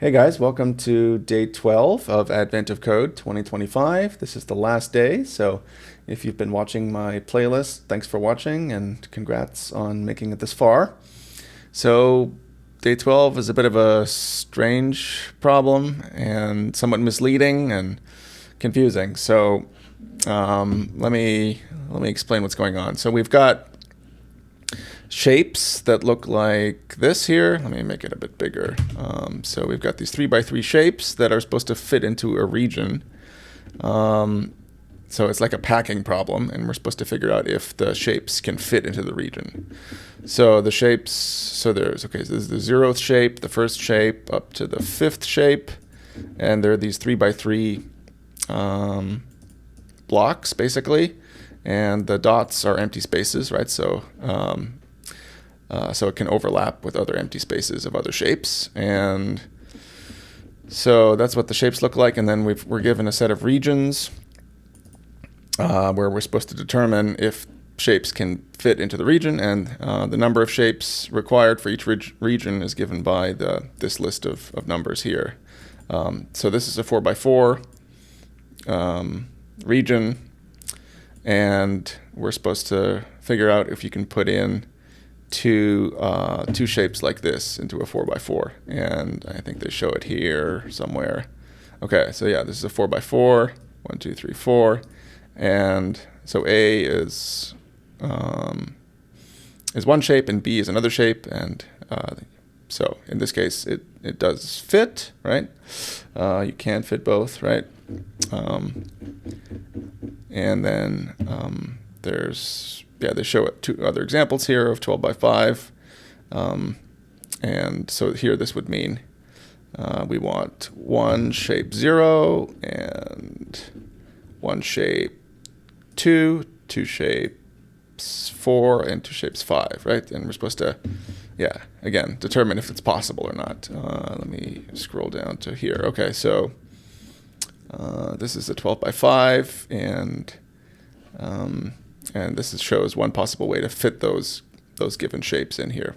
Hey guys, welcome to day 12 of Advent of Code 2025. This is the last day, so if you've been watching my playlist, thanks for watching and congrats on making it this far. So, day 12 is a bit of a strange problem and somewhat misleading and confusing. So, let me explain what's going on. So, we've got shapes that look like this here. Let me make it a bit bigger. So we've got these 3x3 shapes that are supposed to fit into a region. So it's like a packing problem, and we're supposed to figure out if the shapes can fit into the region. So the shapes, so there's so this is the 0th shape, the 1st shape, up to the 5th shape, and there are these 3x3 blocks, basically, and the dots are empty spaces, right? So it can overlap with other empty spaces of other shapes. And so that's what the shapes look like. And then we're given a set of regions where we're supposed to determine if shapes can fit into the region. And the number of shapes required for each region is given by this list of numbers here. So this is a 4x4 region. And we're supposed to figure out if you can put in two shapes like this into a 4x4, and I think they show it here somewhere. Okay, so yeah, this is a 4x4, 1, 2, 3, 4, and so A is one shape and B is another shape, and so in this case it does fit, right? You can fit both, right? And then they show two other examples here of 12x5. And so here this would mean we want one shape 0 and one shape 2, two shapes 4, and two shapes 5, right? And we're supposed to, again, determine if it's possible or not. Let me scroll down to here. Okay, so this is a 12x5, and this shows one possible way to fit those given shapes in here.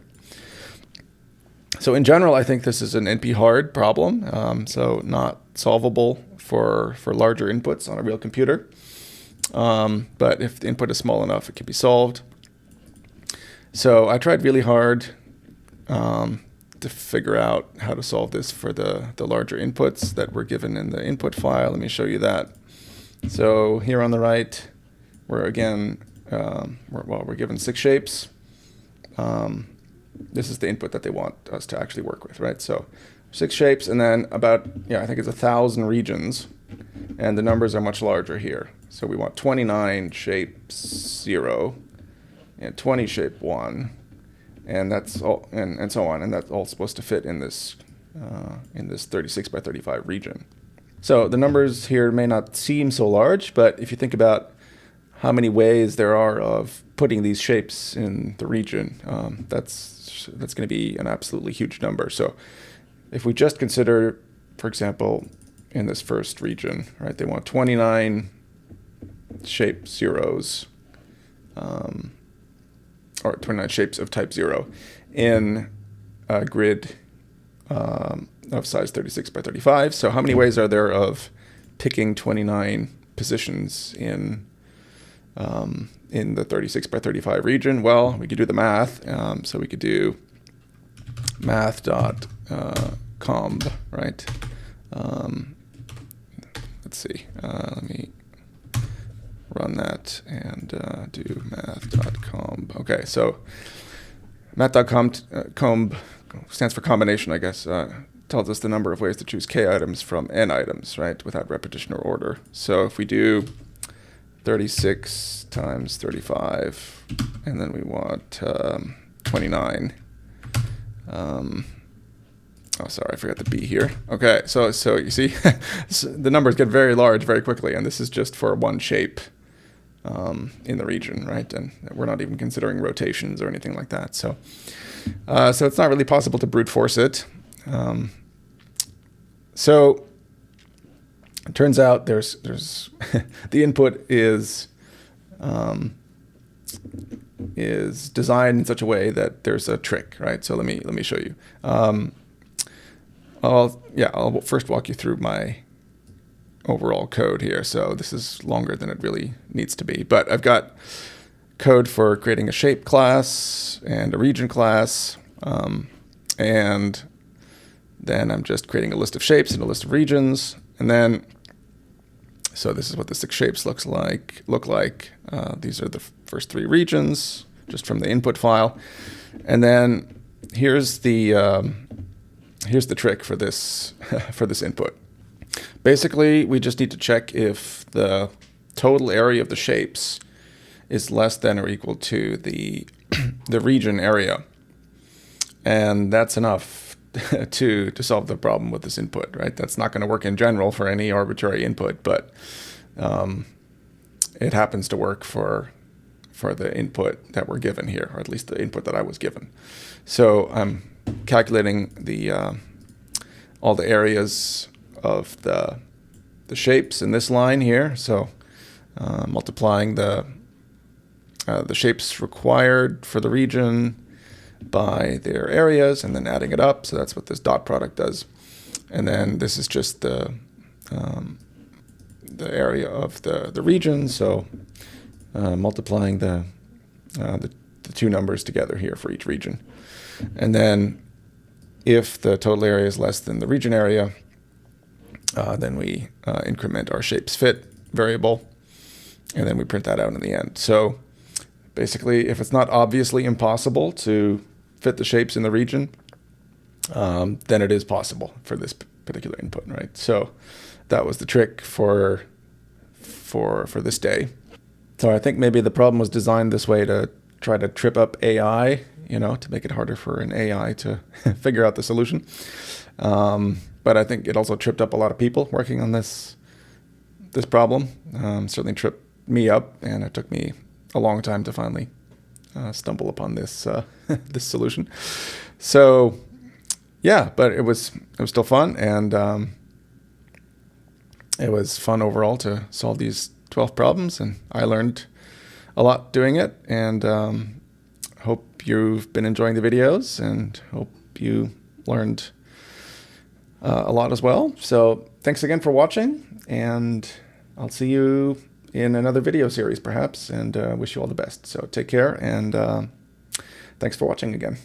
So in general, I think this is an NP-hard problem, so not solvable for larger inputs on a real computer. But if the input is small enough, it can be solved. So I tried really hard to figure out how to solve this for the larger inputs that were given in the input file. Let me show you that. So here on the right, we're given 6 shapes. This is the input that they want us to actually work with, right? So 6 shapes, and then about, I think it's 1,000 regions, and the numbers are much larger here. So we want 29 shape 0 and 20 shape 1, and that's all, and so on, and that's all supposed to fit in this 36x35 region. So the numbers here may not seem so large, but if you think about how many ways there are of putting these shapes in the region, that's going to be an absolutely huge number. So if we just consider, for example, in this first region, right, they want 29 shape zeros, or 29 shapes of type 0 in a grid of size 36x35. So how many ways are there of picking 29 positions in the 36x35 region? Well, we could do the math. So we could do math.comb, right? Let's see. Let me run that and do math.comb. Okay, so math.comb stands for combination, I guess. Tells us the number of ways to choose k items from n items, right, without repetition or order. So if we do 36 times 35, and then we want 29. Oh, sorry, I forgot the B here. Okay, so you see, the numbers get very large very quickly, and this is just for one shape in the region, right? And we're not even considering rotations or anything like that. So it's not really possible to brute force it. So it turns out there's the input is designed in such a way that there's a trick, right? So let me show you. I'll first walk you through my overall code here. So this is longer than it really needs to be, but I've got code for creating a shape class and a region class, and then I'm just creating a list of shapes and a list of regions, and then so this is what the 6 shapes look like. These are the first 3 regions just from the input file, and then here's the trick for this for this input. Basically, we just need to check if the total area of the shapes is less than or equal to the the region area, and that's enough to solve the problem with this input, right? That's not going to work in general for any arbitrary input, but it happens to work for the input that we're given here, or at least the input that I was given. So I'm calculating the all the areas of the shapes in this line here. So multiplying the shapes required for the region by their areas, and then adding it up. So that's what this dot product does. And then this is just the area of the region. So multiplying the 2 numbers together here for each region. And then if the total area is less than the region area, then we increment our shapes fit variable, and then we print that out in the end. So basically, if it's not obviously impossible to fit the shapes in the region, then it is possible for this particular input, right? So that was the trick for this day. So I think maybe the problem was designed this way to try to trip up AI, to make it harder for an AI to figure out the solution. But I think it also tripped up a lot of people working on this problem. Certainly tripped me up, and it took me a long time to finally stumble upon this this solution. So yeah, but it was still fun, and it was fun overall to solve these 12 problems, and I learned a lot doing it, and hope you've been enjoying the videos, and hope you learned a lot as well. So thanks again for watching, and I'll see you in another video series perhaps, and wish you all the best. So take care, and thanks for watching again.